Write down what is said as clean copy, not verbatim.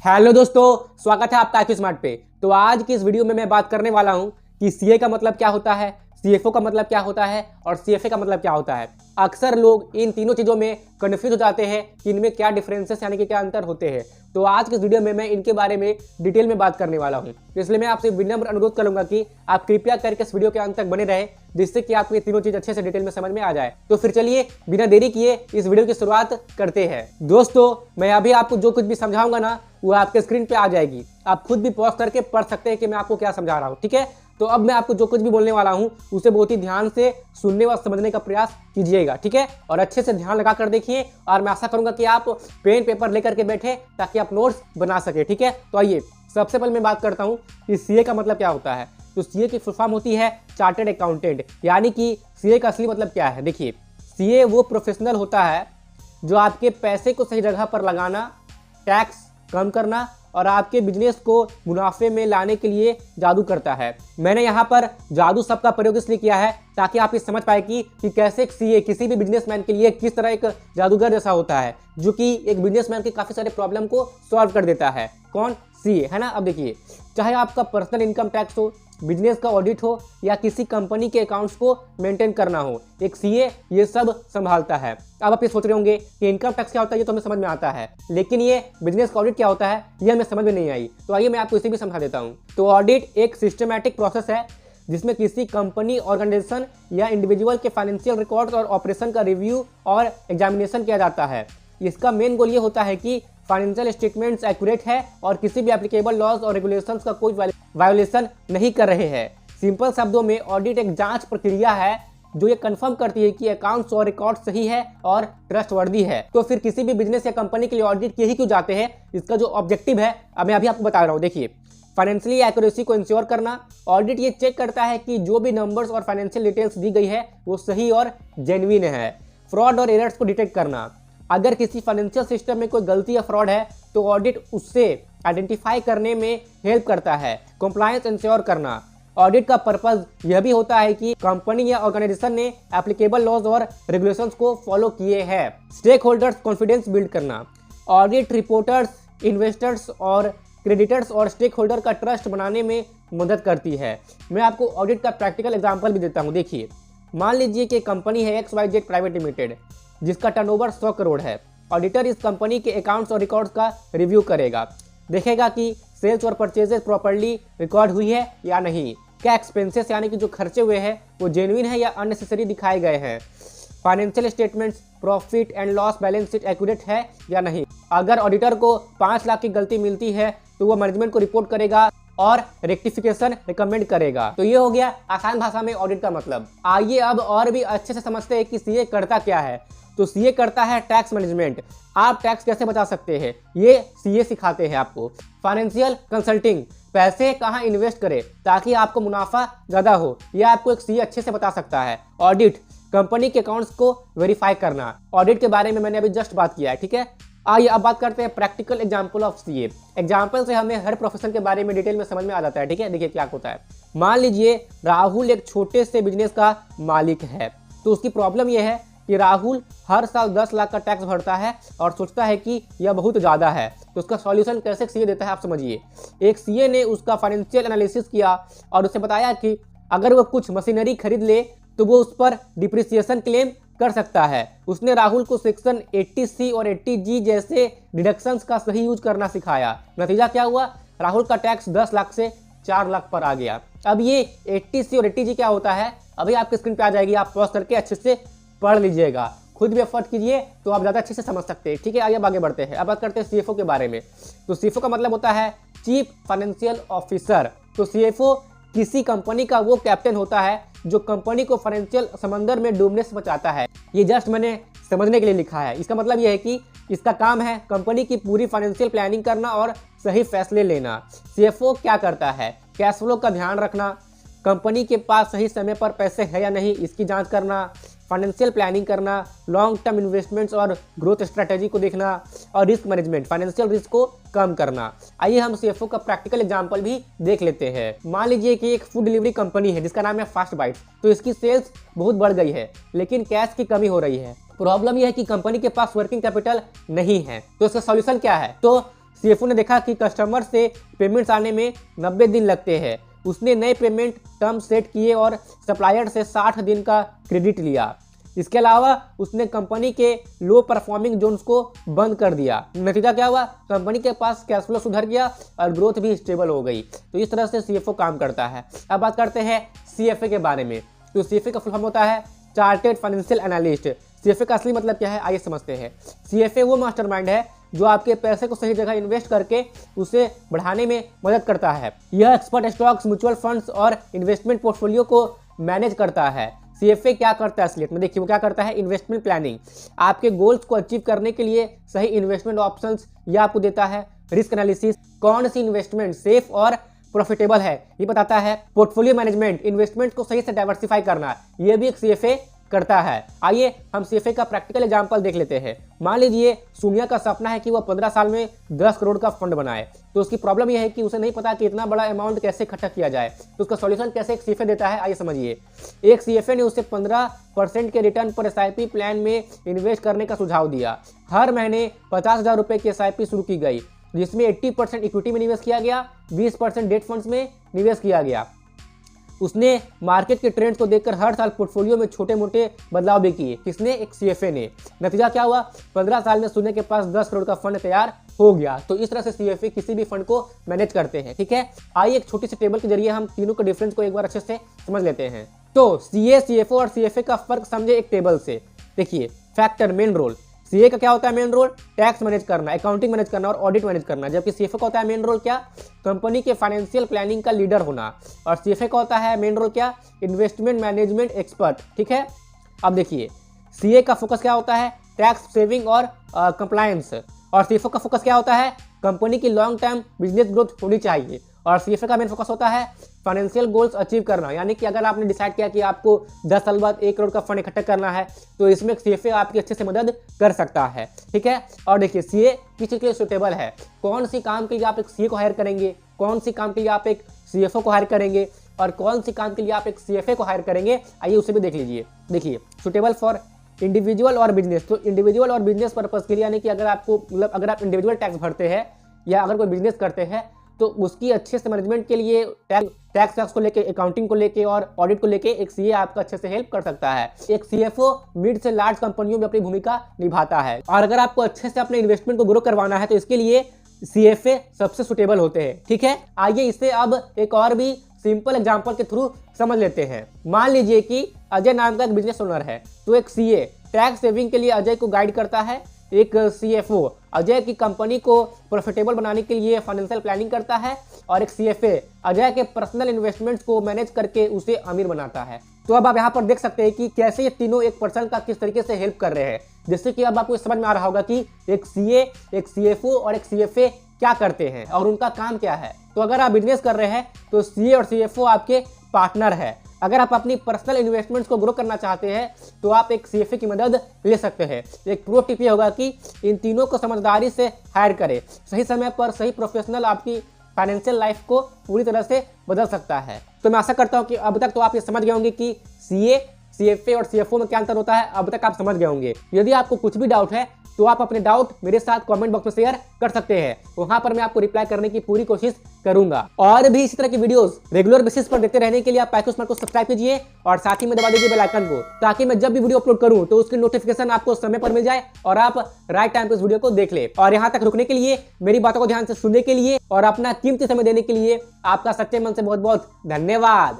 Hello दोस्तों, स्वागत है आपका IQ स्मार्ट पे। तो आज की इस वीडियो में मैं बात करने वाला हूं कि सीए का मतलब क्या होता है, सीएफओ का मतलब क्या होता है और सीएफए का मतलब क्या होता है। अक्सर लोग इन तीनों चीज़ों में कन्फ्यूज हो जाते हैं कि इनमें क्या डिफरेंसेस यानी कि क्या अंतर होते हैं। तो आज की इस वीडियो में मैं इनके बारे में डिटेल में बात करने वाला हूं। इसलिए मैं आपसे विनम्र अनुरोध करूंगा कि आप कृपया करके इस वीडियो के अंत तक बने रहे, जिससे कि आपको ये तीनों चीज अच्छे से डिटेल में समझ में आ जाए। तो फिर चलिए बिना देरी किए इस वीडियो की शुरुआत करते हैं। दोस्तों, मैं अभी आपको जो कुछ भी समझाऊंगा ना, वो आपके स्क्रीन पे आ जाएगी। आप खुद भी पॉज करके पढ़ सकते हैं कि मैं आपको क्या समझा रहा हूँ, ठीक है। तो अब मैं आपको जो कुछ भी बोलने वाला हूँ उसे बहुत ही ध्यान से सुनने व समझने का प्रयास कीजिएगा, ठीक है। और अच्छे से ध्यान लगा कर देखिए, और मैं आशा करूंगा कि आप पेन पेपर लेकर के बैठे ताकि आप नोट्स बना सके, ठीक है। तो आइए सबसे पहले मैं बात करता हूँ कि सीए का मतलब क्या होता है। तो सीए की फुल फॉर्म होती है चार्टर्ड अकाउंटेंट, यानी कि सीए का असली मतलब क्या है। देखिए, सीए वो प्रोफेशनल होता है जो आपके पैसे को सही जगह पर लगाना, टैक्स कम करना और आपके बिजनेस को मुनाफे में लाने के लिए जादू करता है। मैंने यहाँ पर जादू शब्द का प्रयोग इसलिए किया है ताकि आप ये समझ पाए कि कैसे एक सीए किसी भी बिजनेसमैन के लिए किस तरह एक जादूगर जैसा होता है, जो कि एक बिजनेसमैन के काफ़ी सारे प्रॉब्लम को सॉल्व कर देता है। कौन? सीए, है ना। अब देखिए, चाहे आपका पर्सनल इनकम टैक्स हो, बिजनेस का ऑडिट हो या किसी कंपनी के अकाउंट्स को मेंटेन करना हो, एक सीए ये सब संभालता है। अब आप ये सोच रहे होंगे कि इनकम टैक्स क्या होता है, ये तो हमें समझ में आता है, लेकिन ये बिजनेस का ऑडिट क्या होता है ये हमें समझ में नहीं आई। तो आइए मैं आपको इसे भी समझा देता हूँ। तो ऑडिट एक सिस्टमैटिक प्रोसेस है जिसमें किसी कंपनी, ऑर्गेनाइजेशन या इंडिविजुअल के फाइनेंशियल रिकॉर्ड्स और ऑपरेशन का रिव्यू और एग्जामिनेशन किया जाता है। इसका मेन गोल ये होता है कि फाइनेंशियल स्टेटमेंट्स एक्यूरेट है और किसी भी एप्लीकेबल लॉज और रेगुलेशंस का कोई वायोलेशन नहीं कर रहे हैं। सिंपल शब्दों में ऑडिट एक जांच प्रक्रिया है जो ये कंफर्म करती है कि अकाउंट्स और रिकॉर्ड सही है और ट्रस्टवर्दी है। तो फिर किसी भी बिजनेस या कंपनी के लिए ऑडिट किए ही क्यों जाते हैं, इसका जो ऑब्जेक्टिव है अब मैं अभी आपको बता रहा हूँ। देखिए, फाइनेंशियली एक्यूरेसी को इंश्योर करना। ऑडिट ये चेक करता है कि जो भी नंबर्स और फाइनेंशियल डिटेल्स दी गई है वो सही और जेन्युइन है। फ्रॉड और एरर्स को डिटेक्ट करना। अगर किसी फाइनेंशियल सिस्टम में कोई गलती या फ्रॉड है तो ऑडिट उससे आइडेंटिफाई करने में हेल्प करता है। कंप्लायंस इंश्योर करना। ऑडिट का पर्पस यह भी होता है कि कंपनी या ऑर्गेनाइजेशन ने एप्लीकेबल लॉज और रेगुलेशंस को फॉलो किए हैं। स्टेक होल्डर्स कॉन्फिडेंस बिल्ड करना। ऑडिट रिपोर्टर्स, इन्वेस्टर्स और क्रेडिटर्स और स्टेक होल्डर का ट्रस्ट बनाने में मदद करती है। मैं आपको ऑडिट का प्रैक्टिकल एग्जाम्पल भी देता हूँ। देखिए, मान लीजिए कि कंपनी है XYZ प्राइवेट लिमिटेड जिसका टर्नओवर 100 करोड़ है। ऑडिटर इस कंपनी के अकाउंट्स और रिकॉर्ड्स का रिव्यू करेगा, देखेगा कि सेल्स और परचेजेस प्रॉपर्ली रिकॉर्ड हुई है या नहीं, क्या एक्सपेंसेस यानी कि जो खर्चे हुए हैं वो जेन्युइन है या अननेसेसरी दिखाए गए हैं, financial statements, profit and loss balance sheet accurate है या नहीं। अगर ऑडिटर को 5 लाख की गलती मिलती है तो वो मैनेजमेंट को रिपोर्ट करेगा और रेक्टिफिकेशन रिकमेंड करेगा। तो ये हो गया आसान भाषा में ऑडिट का मतलब। आइए अब और भी अच्छे से समझते हैं कि सीए करता क्या है। तो सीए करता है टैक्स मैनेजमेंट। आप टैक्स कैसे बचा सकते हैं ये सीए सिखाते हैं आपको। फाइनेंशियल कंसल्टिंग, पैसे कहाँ इन्वेस्ट करें ताकि आपको मुनाफा ज़्यादा हो, यह आपको एक सीए अच्छे से बता सकता है। ऑडिट, कंपनी के अकाउंट्स को वेरीफाई करना। ऑडिट के बारे में मैंने अभी जस्ट बात किया है, ठीक है। आइए अब बात करते हैं practical example of CA. Example से हमें हर प्रोफेशन के बारे में डिटेल में समझ में आ जाता है, ठीक है। देखिए क्या होता है। मान लीजिए राहुल एक छोटे से बिजनेस का मालिक है। तो उसकी प्रॉब्लम यह है कि राहुल हर साल 10 लाख का टैक्स भरता है और सोचता है कि यह बहुत ज़्यादा है। तो उसका सॉल्यूशन कैसे सीए देता है आप समझिए। एक सीए ने उसका फाइनेंशियल एनालिसिस किया और उसे बताया कि अगर वो कुछ मशीनरी खरीद ले तो वो उस पर डिप्रिसिएशन क्लेम कर सकता है। उसने राहुल को सेक्शन 80C और 80G जैसे डिडक्शंस का सही यूज करना सिखाया। नतीजा क्या हुआ? राहुल का टैक्स 10 लाख से 4 लाख पर आ गया। अब ये 80C और 80G क्या होता है अभी आपके स्क्रीन पे आ जाएगी, आप पॉज करके अच्छे से पढ़ लीजिएगा, खुद भी एफर्ट कीजिए तो आप ज़्यादा अच्छे से समझ सकते हैं, ठीक है। आइए अब आगे बढ़ते हैं। अब बात करते हैं सीएफओ के बारे में। तो सीएफओ का मतलब होता है चीफ फाइनेंशियल ऑफिसर। तो सीएफओ किसी कंपनी का वो कैप्टन होता है जो कंपनी को फाइनेंशियल समंदर में डूबने से बचाता है। ये जस्ट मैंने समझने के लिए लिखा है। इसका मतलब ये है कि इसका काम है कंपनी की पूरी फाइनेंशियल प्लानिंग करना और सही फैसले लेना। सीएफओ क्या करता है? कैश फ्लो का ध्यान रखना, कंपनी के पास सही समय पर पैसे है या नहीं इसकी जांच करना, फाइनेंशियल प्लानिंग करना, लॉन्ग टर्म इन्वेस्टमेंट्स और ग्रोथ स्ट्रेटेजी को देखना और रिस्क मैनेजमेंट, फाइनेंशियल रिस्क को कम करना। आइए हम सीएफओ का प्रैक्टिकल एग्जांपल भी देख लेते हैं। मान लीजिए कि एक फूड डिलीवरी कंपनी है जिसका नाम है फास्ट बाइट्स। तो इसकी सेल्स बहुत बढ़ गई है लेकिन कैश की कमी हो रही है। प्रॉब्लम यह है कि कंपनी के पास वर्किंग कैपिटल नहीं है। तो इसका सॉल्यूशन क्या है? तो सीएफओ ने देखा कि कस्टमर से पेमेंट्स आने में 90 दिन लगते हैं। उसने नए पेमेंट टर्म सेट किए और सप्लायर से 60 दिन का क्रेडिट लिया। इसके अलावा उसने कंपनी के लो परफॉर्मिंग जोन्स को बंद कर दिया। नतीजा क्या हुआ? कंपनी के पास कैश फ्लो सुधर गया और ग्रोथ भी स्टेबल हो गई। तो इस तरह से सीएफओ काम करता है। अब बात करते हैं सीएफए के बारे में। तो सीएफए का फुल फॉर्म होता है चार्टेड फाइनेंशियल एनालिस्ट। सीएफए का असली मतलब क्या है, आइए समझते हैं। सीएफए वो मास्टरमाइंड है जो आपके पैसे को सही जगह इन्वेस्ट करके उसे बढ़ाने में मदद करता है। यह एक्सपर्ट स्टॉक्स, म्यूचुअल फंड्स और इन्वेस्टमेंट पोर्टफोलियो को मैनेज करता है। सीएफए क्या करता है असलियत में? देखिए वो क्या करता है, इन्वेस्टमेंट प्लानिंग। आपके गोल्स को अचीव करने के लिए सही इन्वेस्टमेंट ऑप्शंस यह आपको देता है। रिस्क एनालिसिस, कौन सी इन्वेस्टमेंट सेफ और प्रॉफिटेबल है ये बताता है। पोर्टफोलियो मैनेजमेंट, इन्वेस्टमेंट को सही से डाइवर्सिफाई करना, ये भी एक सीएफए करता है। आइए हम सीएफए का प्रैक्टिकल एग्जांपल देख लेते हैं। मान लीजिए सोनिया का सपना है कि वह 15 साल में 10 करोड़ का फंड बनाए। तो उसकी प्रॉब्लम यह है कि उसे नहीं पता कि इतना बड़ा अमाउंट कैसे इकट्ठा किया जाए। तो उसका सॉल्यूशन कैसे एक सीएफए देता है, आइए समझिए। एक सीएफए ने उसे 15% के रिटर्न पर एसआईपी प्लान में इन्वेस्ट करने का सुझाव दिया। हर महीने 50,000 रुपए की एसआईपी शुरू की गई, जिसमें 80% इक्विटी में निवेश किया गया, 20% डेट फंड्स में निवेश किया गया। उसने मार्केट के ट्रेंड्स को देखकर हर साल पोर्टफोलियो में छोटे मोटे बदलाव भी किए। किसने? एक सीएफए ने। नतीजा क्या हुआ? 15 साल में सोनिया के पास 10 करोड़ का फंड तैयार हो गया। तो इस तरह से सीएफए किसी भी फंड को मैनेज करते हैं। ठीक है, आइए एक छोटी सी टेबल के जरिए हम तीनों के डिफरेंस को एक बार अच्छे से समझ लेते हैं। तो सीए, सीएफओ और सीएफए का फर्क समझे एक टेबल से। देखिए फैक्टर, मेन रोल। सीए का क्या होता है मेन रोल? टैक्स मैनेज करना, अकाउंटिंग मैनेज करना और ऑडिट मैनेज करना। जबकि सीएफए का होता है मेन रोल क्या? कंपनी के फाइनेंशियल प्लानिंग का लीडर होना। और सीएफए का होता है मेन रोल क्या? Investment management expert. ठीक है, अब देखिए सीए का फोकस क्या होता है? टैक्स सेविंग और कंप्लायंस। और सीएफओ का फोकस क्या होता है? कंपनी की लॉन्ग टर्म बिजनेस ग्रोथ होनी चाहिए। और सीएफए का मेन फोकस होता है फाइनेंशियल गोल्स अचीव करना। यानी कि अगर आपने डिसाइड किया कि आपको 10 साल बाद 1 करोड़ का फंड इकट्ठा करना है, तो इसमें सीएफए आपकी अच्छे से मदद कर सकता है। ठीक है, और देखिए सीए किस चीज के लिए सुटेबल है, कौन सी काम के लिए आप एक सीए को हायर करेंगे, कौन सी काम के लिए आप एक सीएफओ को हायर करेंगे और कौन सी काम के लिए आप एक सीएफए को हायर करेंगे, आइए उसे भी देख लीजिए। देखिए सुटेबल फॉर इंडिविजुअल और बिजनेस। तो इंडिविजुअल और बिजनेस पर्पज के लिए, यानी कि अगर आपको मतलब अगर आप इंडिविजुअल टैक्स भरते हैं या अगर कोई बिजनेस करते हैं तो उसकी अच्छे से मैनेजमेंट के लिए टैक्स को लेके, अकाउंटिंग को लेके और ऑडिट को लेके एक सीए आपका अच्छे से हेल्प कर सकता है। एक सीएफओ मिड से लार्ज कंपनियों में अपनी भूमिका निभाता है। और अगर आपको अच्छे से अपने इन्वेस्टमेंट को ग्रो करवाना है तो इसके लिए सीएफए सबसे सुटेबल होते हैं। ठीक है, आइए इसे अब एक और भी सिंपल एग्जांपल के थ्रू समझ लेते हैं। मान लीजिए कि अजय नाम का एक बिजनेस ओनर है। तो एक सीए टैक्स सेविंग के लिए अजय को गाइड करता है। एक सीएफओ अजय की कंपनी को प्रॉफिटेबल बनाने के लिए फाइनेंशियल प्लानिंग करता है। और एक सीएफए अजय के पर्सनल इन्वेस्टमेंट्स को मैनेज करके उसे अमीर बनाता है। तो अब आप यहाँ पर देख सकते हैं कि कैसे ये तीनों एक पर्सन का किस तरीके से हेल्प कर रहे हैं। जिससे कि अब आपको समझ में आ रहा होगा कि एक सीए, एक सीएफओ और एक सीएफए क्या करते हैं और उनका काम क्या है। तो अगर आप बिजनेस कर रहे हैं तो सीए और सीएफओ आपके पार्टनर है। अगर आप अपनी पर्सनल इन्वेस्टमेंट्स को ग्रो करना चाहते हैं तो आप एक सीएफए की मदद ले सकते हैं। एक प्रो टिप ये होगा कि इन तीनों को समझदारी से हायर करें। सही समय पर सही प्रोफेशनल आपकी फाइनेंशियल लाइफ को पूरी तरह से बदल सकता है। तो मैं आशा करता हूं कि अब तक तो आप ये समझ गए होंगे कि सीए, सीएफए और सीएफओ में क्या अंतर होता है। अब तक आप समझ गए होंगे। यदि आपको कुछ भी डाउट है तो आप अपने डाउट मेरे साथ कमेंट बॉक्स में शेयर कर सकते हैं। वहां पर मैं आपको रिप्लाई करने की पूरी कोशिश करूंगा। और भी इसी तरह की वीडियोस रेगुलर बेसिस पर देखते रहने के लिए आप पैकेज स्मार्ट को सब्सक्राइब कीजिए और साथ ही में दबा दीजिए बेल आइकन को, ताकि मैं जब भी वीडियो अपलोड करूं तो उसकी नोटिफिकेशन आपको समय पर मिल जाए और आप राइट टाइम पे इस वीडियो को देख ले। और यहाँ तक रुकने के लिए, मेरी बातों को ध्यान से सुनने के लिए और अपना कीमती समय देने के लिए आपका सच्चे मन से बहुत बहुत धन्यवाद।